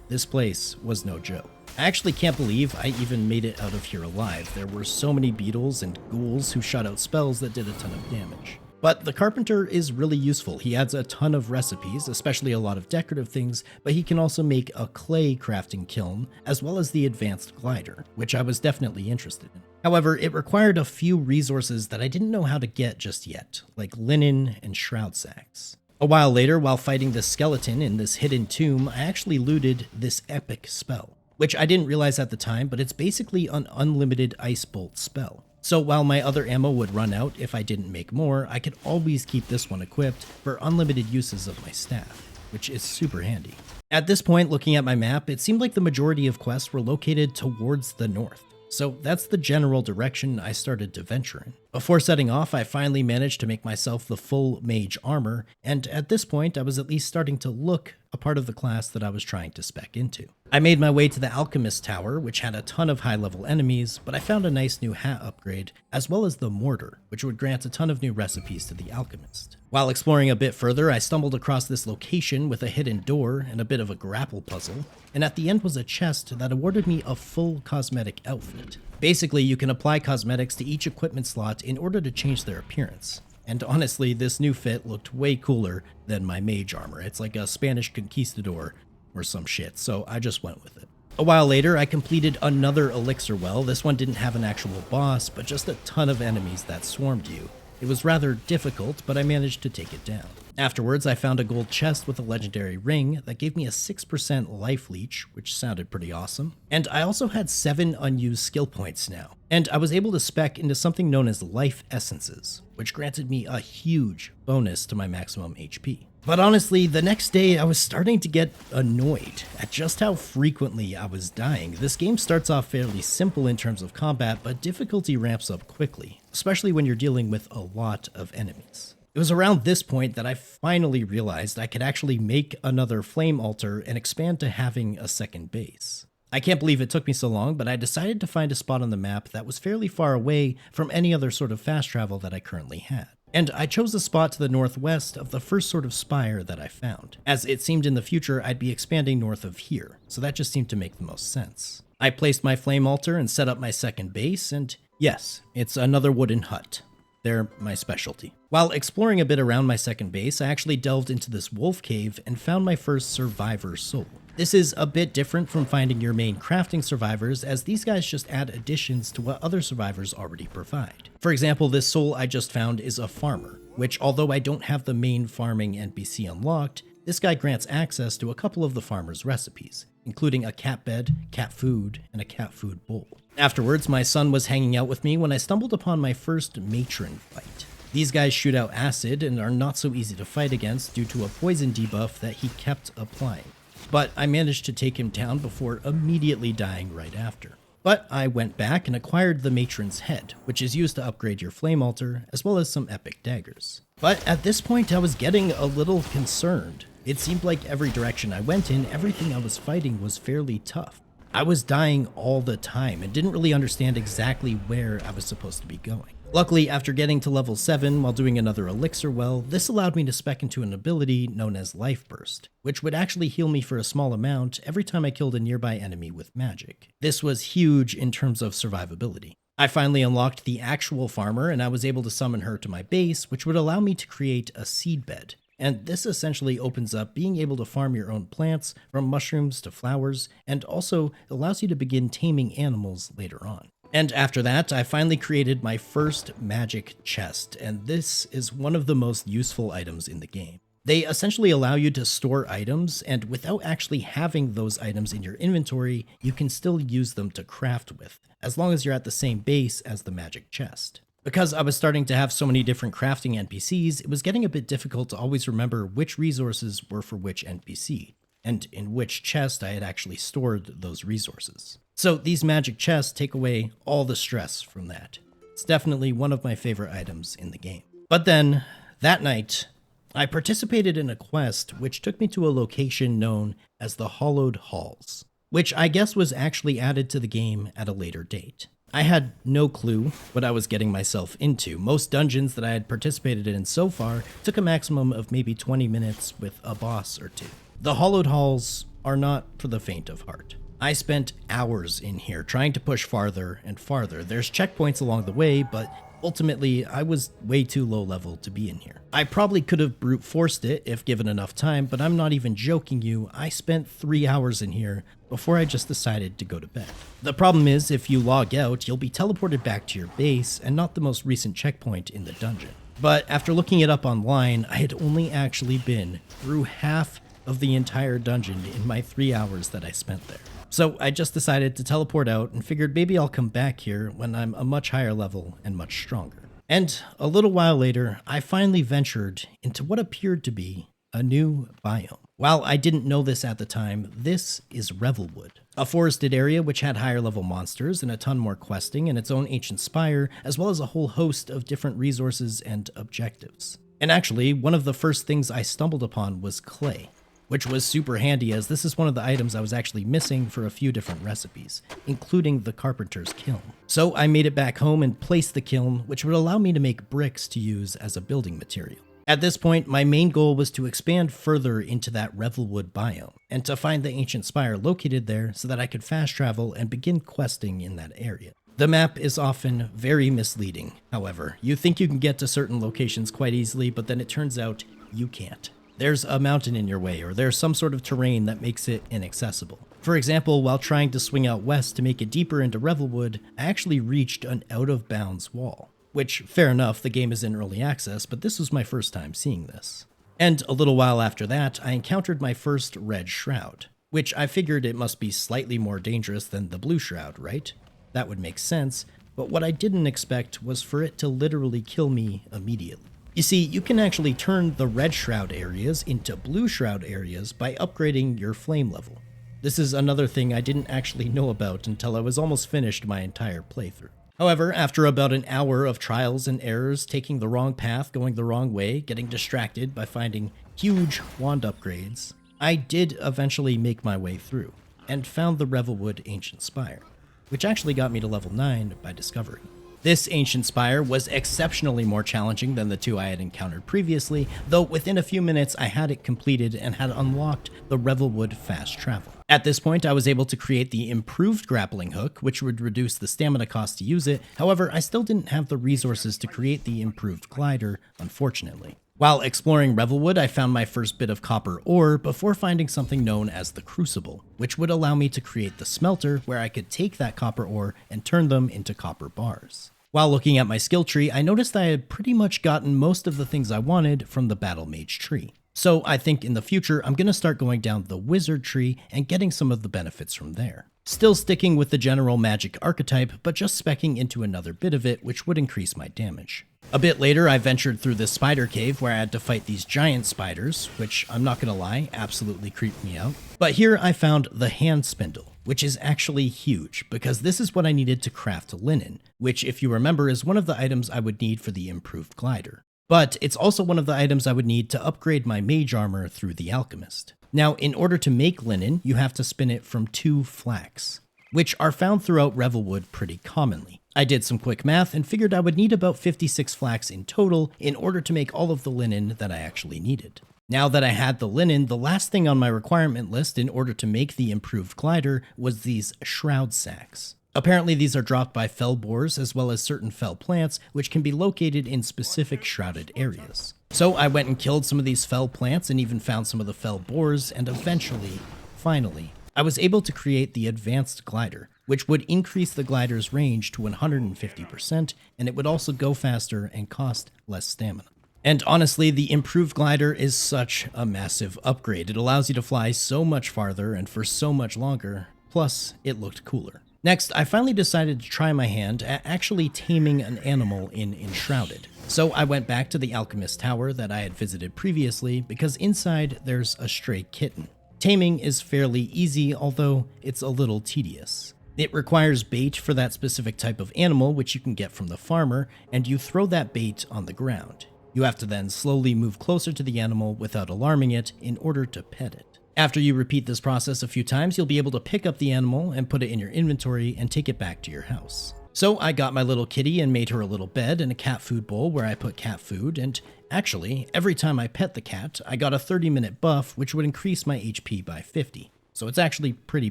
this place was no joke. I actually can't believe I even made it out of here alive. There were so many beetles and ghouls who shot out spells that did a ton of damage. But the Carpenter is really useful. He adds a ton of recipes, especially a lot of decorative things, but he can also make a clay crafting kiln, as well as the advanced glider, which I was definitely interested in. However, it required a few resources that I didn't know how to get just yet, like linen and shroud sacks. A while later, while fighting the skeleton in this hidden tomb, I actually looted this epic spell, which I didn't realize at the time, but it's basically an unlimited ice bolt spell. So while my other ammo would run out if I didn't make more, I could always keep this one equipped for unlimited uses of my staff, which is super handy. At this point, looking at my map, it seemed like the majority of quests were located towards the north. So that's the general direction I started to venture in. Before setting off, I finally managed to make myself the full mage armor, and at this point I was at least starting to look a part of the class that I was trying to spec into. I made my way to the Alchemist Tower, which had a ton of high-level enemies, but I found a nice new hat upgrade, as well as the Mortar, which would grant a ton of new recipes to the Alchemist. While exploring a bit further, I stumbled across this location with a hidden door and a bit of a grapple puzzle, and at the end was a chest that awarded me a full cosmetic outfit. Basically, you can apply cosmetics to each equipment slot in order to change their appearance. And honestly, this new fit looked way cooler than my mage armor. It's like a Spanish conquistador or some shit, so I just went with it. A while later, I completed another Elixir well. This one didn't have an actual boss, but just a ton of enemies that swarmed you. It was rather difficult, but I managed to take it down. Afterwards, I found a gold chest with a legendary ring that gave me a 6% life leech, which sounded pretty awesome. And I also had 7 unused skill points now. And I was able to spec into something known as life essences, which granted me a huge bonus to my maximum HP. But honestly, the next day I was starting to get annoyed at just how frequently I was dying. This game starts off fairly simple in terms of combat, but difficulty ramps up quickly, especially when you're dealing with a lot of enemies. It was around this point that I finally realized I could actually make another flame altar and expand to having a second base. I can't believe it took me so long, but I decided to find a spot on the map that was fairly far away from any other sort of fast travel that I currently had. And I chose a spot to the northwest of the first sort of spire that I found, as it seemed in the future I'd be expanding north of here, so that just seemed to make the most sense. I placed my flame altar and set up my second base, and yes, it's another wooden hut. They're my specialty. While exploring a bit around my second base, I actually delved into this wolf cave and found my first survivor soul. This is a bit different from finding your main crafting survivors, as these guys just add additions to what other survivors already provide. For example, this soul I just found is a farmer, which although I don't have the main farming NPC unlocked, this guy grants access to a couple of the farmer's recipes, including a cat bed, cat food, and a cat food bowl. Afterwards, my son was hanging out with me when I stumbled upon my first matron fight. These guys shoot out acid and are not so easy to fight against due to a poison debuff that he kept applying. But I managed to take him down before immediately dying right after. But I went back and acquired the matron's head, which is used to upgrade your flame altar, as well as some epic daggers. But at this point I was getting a little concerned. It seemed like every direction I went in, everything I was fighting was fairly tough. I was dying all the time and didn't really understand exactly where I was supposed to be going. Luckily, after getting to level 7 while doing another Elixir well, this allowed me to spec into an ability known as Life Burst, which would actually heal me for a small amount every time I killed a nearby enemy with magic. This was huge in terms of survivability. I finally unlocked the actual farmer and I was able to summon her to my base, which would allow me to create a seed bed. And this essentially opens up being able to farm your own plants, from mushrooms to flowers, and also allows you to begin taming animals later on. And after that, I finally created my first magic chest, and this is one of the most useful items in the game. They essentially allow you to store items, and without actually having those items in your inventory, you can still use them to craft with, as long as you're at the same base as the magic chest. Because I was starting to have so many different crafting NPCs, it was getting a bit difficult to always remember which resources were for which NPC, and in which chest I had actually stored those resources. So these magic chests take away all the stress from that. It's definitely one of my favorite items in the game. But then, that night, I participated in a quest which took me to a location known as the Hollowed Halls, which I guess was actually added to the game at a later date. I had no clue what I was getting myself into. Most dungeons that I had participated in so far took a maximum of maybe 20 minutes with a boss or two. The Hollowed Halls are not for the faint of heart. I spent hours in here trying to push farther and farther. There's checkpoints along the way, but ultimately I was way too low level to be in here. I probably could have brute forced it if given enough time, but I'm not even joking you. I spent 3 hours in here before I just decided to go to bed. The problem is, if you log out, you'll be teleported back to your base and not the most recent checkpoint in the dungeon. But after looking it up online, I had only actually been through half of the entire dungeon in my 3 hours that I spent there. So I just decided to teleport out and figured maybe I'll come back here when I'm a much higher level and much stronger. And a little while later, I finally ventured into what appeared to be a new biome. While I didn't know this at the time, this is Revelwood, a forested area which had higher level monsters and a ton more questing and its own ancient spire, as well as a whole host of different resources and objectives. And actually, one of the first things I stumbled upon was clay, which was super handy as this is one of the items I was actually missing for a few different recipes, including the carpenter's kiln. So I made it back home and placed the kiln, which would allow me to make bricks to use as a building material. At this point, my main goal was to expand further into that Revelwood biome, and to find the ancient spire located there so that I could fast travel and begin questing in that area. The map is often very misleading, however. You think you can get to certain locations quite easily, but then it turns out you can't. There's a mountain in your way, or there's some sort of terrain that makes it inaccessible. For example, while trying to swing out west to make it deeper into Revelwood, I actually reached an out-of-bounds wall. Which, fair enough, the game is in early access, but this was my first time seeing this. And a little while after that, I encountered my first red shroud, which I figured it must be slightly more dangerous than the blue shroud, right? That would make sense, but what I didn't expect was for it to literally kill me immediately. You see, you can actually turn the red shroud areas into blue shroud areas by upgrading your flame level. This is another thing I didn't actually know about until I was almost finished my entire playthrough. However, after about an hour of trials and errors, taking the wrong path, going the wrong way, getting distracted by finding huge wand upgrades, I did eventually make my way through, and found the Revelwood Ancient Spire, which actually got me to level 9 by discovering. This ancient spire was exceptionally more challenging than the two I had encountered previously, though within a few minutes I had it completed and had unlocked the Revelwood fast travel. At this point, I was able to create the improved grappling hook, which would reduce the stamina cost to use it. However, I still didn't have the resources to create the improved glider, unfortunately. While exploring Revelwood, I found my first bit of copper ore before finding something known as the Crucible, which would allow me to create the smelter where I could take that copper ore and turn them into copper bars. While looking at my skill tree, I noticed I had pretty much gotten most of the things I wanted from the Battle Mage tree. So I think in the future, I'm going to start going down the Wizard tree and getting some of the benefits from there. Still sticking with the general magic archetype, but just speccing into another bit of it, which would increase my damage. A bit later, I ventured through this spider cave where I had to fight these giant spiders, which I'm not gonna lie, absolutely creeped me out. But here I found the hand spindle, which is actually huge, because this is what I needed to craft linen, which if you remember is one of the items I would need for the improved glider. But it's also one of the items I would need to upgrade my mage armor through the alchemist. Now, in order to make linen, you have to spin it from 2 flax, which are found throughout Revelwood pretty commonly. I did some quick math and figured I would need about 56 flax in total in order to make all of the linen that I actually needed. Now that I had the linen, the last thing on my requirement list in order to make the improved glider was these shroud sacks. Apparently these are dropped by fell boars as well as certain fell plants, which can be located in specific shrouded areas. So I went and killed some of these fell plants and even found some of the fell boars, and eventually, finally, I was able to create the advanced glider, which would increase the glider's range to 150%, and it would also go faster and cost less stamina. And honestly, the improved glider is such a massive upgrade. It allows you to fly so much farther and for so much longer, plus it looked cooler. Next, I finally decided to try my hand at actually taming an animal in Enshrouded. So I went back to the alchemist tower that I had visited previously because inside there's a stray kitten. Taming is fairly easy, although it's a little tedious. It requires bait for that specific type of animal, which you can get from the farmer, and you throw that bait on the ground. You have to then slowly move closer to the animal without alarming it in order to pet it. After you repeat this process a few times, you'll be able to pick up the animal and put it in your inventory and take it back to your house. So I got my little kitty and made her a little bed and a cat food bowl where I put cat food, and actually, every time I pet the cat, I got a 30-minute buff, which would increase my HP by 50. So it's actually pretty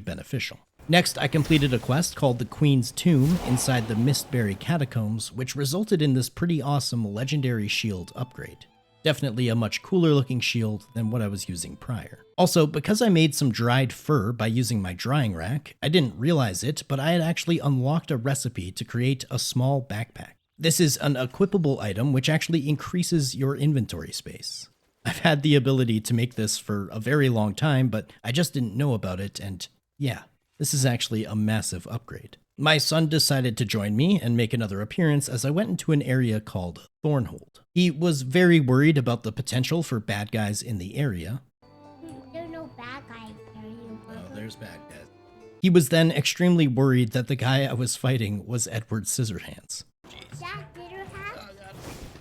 beneficial. Next, I completed a quest called the Queen's Tomb inside the Mistberry Catacombs, which resulted in this pretty awesome legendary shield upgrade. Definitely a much cooler looking shield than what I was using prior. Also, because I made some dried fur by using my drying rack, I didn't realize it, but I had actually unlocked a recipe to create a small backpack. This is an equipable item which actually increases your inventory space. I've had the ability to make this for a very long time, but I just didn't know about it, and yeah, this is actually a massive upgrade. My son decided to join me and make another appearance as I went into an area called Thornhold. He was very worried about the potential for bad guys in the area. years back, guys. He was then extremely worried that the guy I was fighting was Edward Scissorhands. Dad, did you have?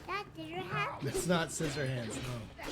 Dad, did you have? It's not Scissorhands, no.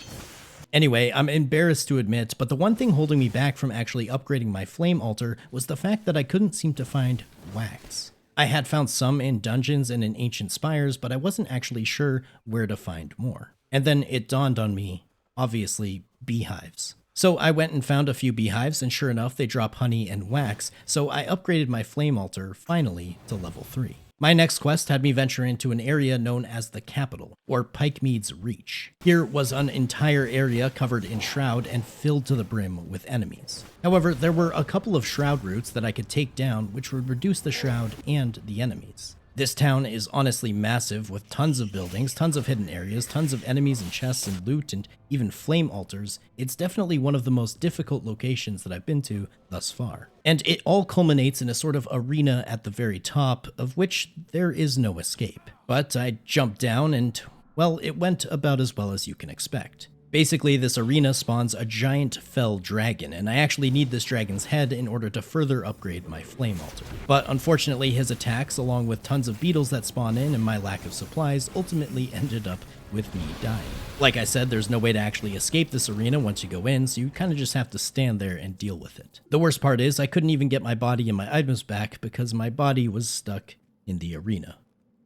Anyway, I'm embarrassed to admit, but the one thing holding me back from actually upgrading my flame altar was the fact that I couldn't seem to find wax. I had found some in dungeons and in ancient spires, but I wasn't actually sure where to find more. And then it dawned on me, obviously, beehives. So I went and found a few beehives, and sure enough, they drop honey and wax, so I upgraded my flame altar, finally, to level 3. My next quest had me venture into an area known as the Capital, or Pikemead's Reach. Here was an entire area covered in shroud and filled to the brim with enemies. However, there were a couple of shroud roots that I could take down, which would reduce the shroud and the enemies. This town is honestly massive, with tons of buildings, tons of hidden areas, tons of enemies and chests and loot, and even flame altars. It's definitely one of the most difficult locations that I've been to thus far. And it all culminates in a sort of arena at the very top, of which there is no escape. But I jumped down and, well, it went about as well as you can expect. Basically, this arena spawns a giant fell dragon, and I actually need this dragon's head in order to further upgrade my flame altar. But unfortunately, his attacks, along with tons of beetles that spawn in and my lack of supplies, ultimately ended up with me dying. Like I said, there's no way to actually escape this arena once you go in, so you kind of just have to stand there and deal with it. The worst part is, I couldn't even get my body and my items back because my body was stuck in the arena.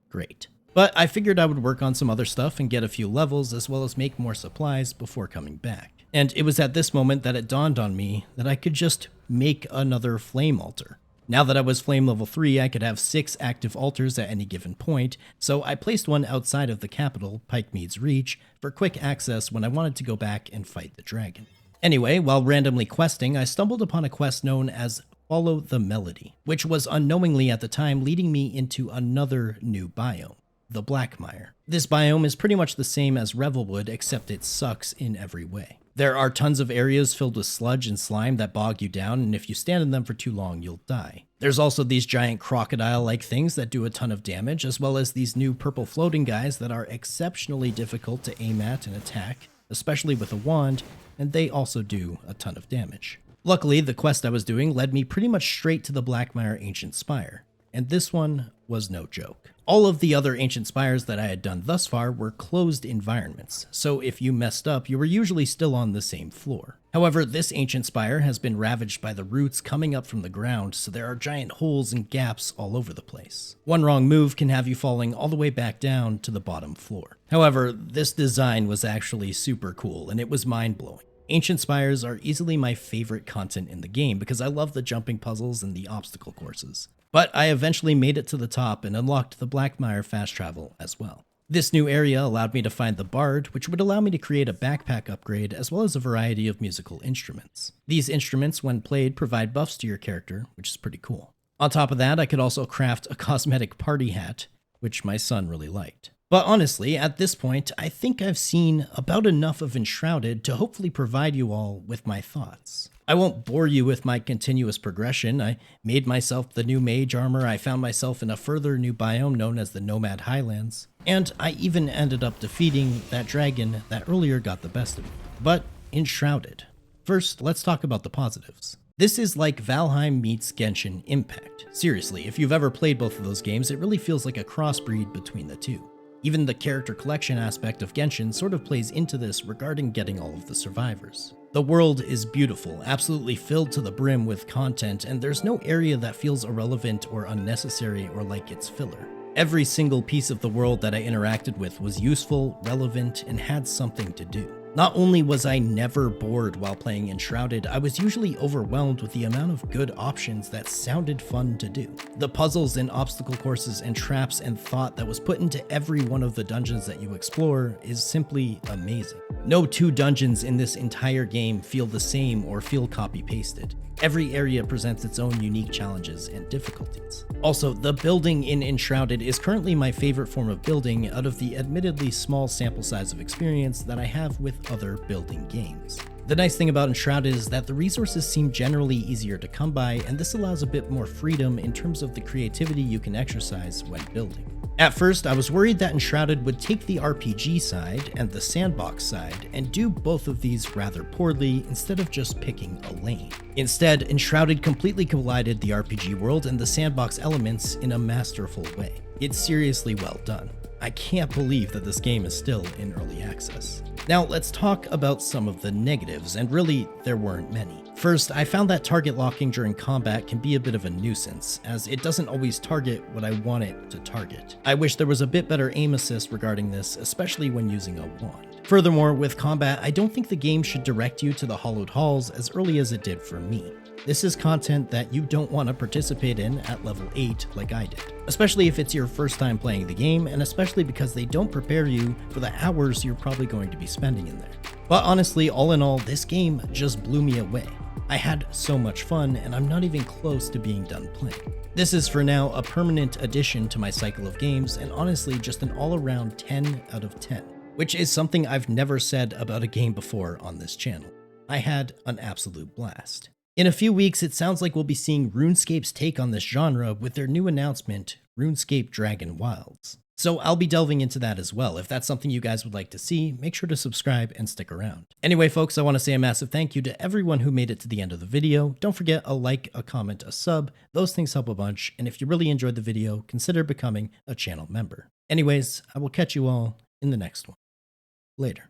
Great. But I figured I would work on some other stuff and get a few levels as well as make more supplies before coming back. And it was at this moment that it dawned on me that I could just make another flame altar. Now that I was flame level 3, I could have 6 active altars at any given point, so I placed one outside of the capital, Pikemead's Reach, for quick access when I wanted to go back and fight the dragon. Anyway, while randomly questing, I stumbled upon a quest known as Follow the Melody, which was unknowingly at the time leading me into another new biome. The Blackmire. This biome is pretty much the same as Revelwood, except it sucks in every way. There are tons of areas filled with sludge and slime that bog you down, and if you stand in them for too long, you'll die. There's also these giant crocodile-like things that do a ton of damage, as well as these new purple floating guys that are exceptionally difficult to aim at and attack, especially with a wand, and they also do a ton of damage. Luckily, the quest I was doing led me pretty much straight to the Blackmire Ancient Spire, and this one was no joke. All of the other ancient spires that I had done thus far were closed environments, so if you messed up, you were usually still on the same floor. However, this ancient spire has been ravaged by the roots coming up from the ground, so there are giant holes and gaps all over the place. One wrong move can have you falling all the way back down to the bottom floor. However, this design was actually super cool, and it was mind-blowing. Ancient spires are easily my favorite content in the game because I love the jumping puzzles and the obstacle courses. But I eventually made it to the top and unlocked the Blackmire fast travel as well. This new area allowed me to find the Bard, which would allow me to create a backpack upgrade as well as a variety of musical instruments. These instruments, when played, provide buffs to your character, which is pretty cool. On top of that, I could also craft a cosmetic party hat, which my son really liked. But honestly, at this point, I think I've seen about enough of Enshrouded to hopefully provide you all with my thoughts. I won't bore you with my continuous progression. I made myself the new mage armor, I found myself in a further new biome known as the Nomad Highlands, and I even ended up defeating that dragon that earlier got the best of me. But Enshrouded. First, let's talk about the positives. This is like Valheim meets Genshin Impact. Seriously, if you've ever played both of those games, it really feels like a crossbreed between the two. Even the character collection aspect of Genshin sort of plays into this regarding getting all of the survivors. The world is beautiful, absolutely filled to the brim with content, and there's no area that feels irrelevant or unnecessary or like it's filler. Every single piece of the world that I interacted with was useful, relevant, and had something to do. Not only was I never bored while playing Enshrouded, I was usually overwhelmed with the amount of good options that sounded fun to do. The puzzles and obstacle courses and traps and thought that was put into every one of the dungeons that you explore is simply amazing. No two dungeons in this entire game feel the same or feel copy-pasted. Every area presents its own unique challenges and difficulties. Also, the building in Enshrouded is currently my favorite form of building out of the admittedly small sample size of experience that I have with other building games. The nice thing about Enshrouded is that the resources seem generally easier to come by, and this allows a bit more freedom in terms of the creativity you can exercise when building. At first, I was worried that Enshrouded would take the RPG side and the sandbox side and do both of these rather poorly instead of just picking a lane. Instead, Enshrouded completely collided the RPG world and the sandbox elements in a masterful way. It's seriously well done. I can't believe that this game is still in early access. Now let's talk about some of the negatives, and really, there weren't many. First, I found that target locking during combat can be a bit of a nuisance, as it doesn't always target what I want it to target. I wish there was a bit better aim assist regarding this, especially when using a wand. Furthermore, with combat, I don't think the game should direct you to the hollowed halls as early as it did for me. This is content that you don't want to participate in at level 8 like I did, especially if it's your first time playing the game, and especially because they don't prepare you for the hours you're probably going to be spending in there. But honestly, all in all, this game just blew me away. I had so much fun, and I'm not even close to being done playing. This is for now a permanent addition to my cycle of games, and honestly just an all-around 10 out of 10, which is something I've never said about a game before on this channel. I had an absolute blast. In a few weeks, it sounds like we'll be seeing RuneScape's take on this genre with their new announcement, RuneScape Dragon Wilds. So I'll be delving into that as well. If that's something you guys would like to see, make sure to subscribe and stick around. Anyway, folks, I want to say a massive thank you to everyone who made it to the end of the video. Don't forget a like, a comment, a sub. Those things help a bunch. And if you really enjoyed the video, consider becoming a channel member. Anyways, I will catch you all in the next one. Later.